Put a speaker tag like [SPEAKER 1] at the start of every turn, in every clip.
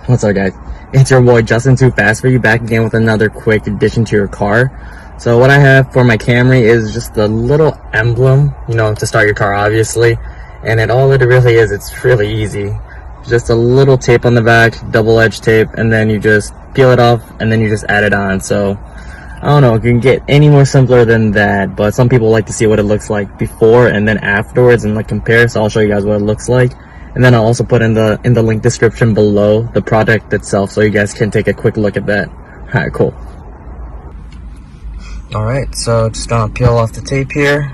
[SPEAKER 1] What's up, guys? It's your boy Justin Too Fast for you, back again with another quick addition to your car. So what I have for my Camry is just a little emblem, you know, to start your car, obviously. And all it really is, it's really easy. Just a little tape on the back, double-edged tape, and then you just peel it off, and then you just add it on. So I don't know, it can get any more simpler than that, but some people like to see what it looks like before and then afterwards and like compare. So I'll show you guys what it looks like. And then I'll also put in the link description below the product itself, so you guys can take a quick look at that. Alright, cool. Alright, so just gonna peel off the tape here.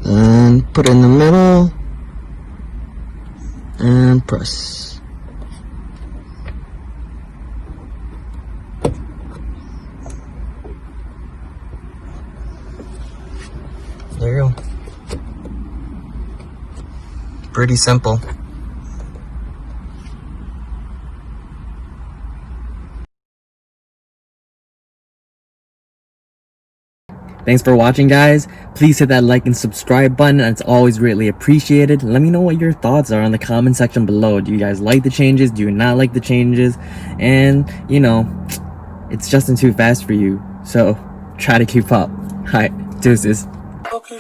[SPEAKER 1] And put it in the middle. And press. There you go. Pretty simple. Thanks for watching, guys. Please hit that like and subscribe button. It's always greatly appreciated. Let me know what your thoughts are in the comment section below. Do you guys like the changes? Do you not like the changes? And, you know, it's Justin Too Fast for you, so try to keep up. Alright, deuces.
[SPEAKER 2] Okay.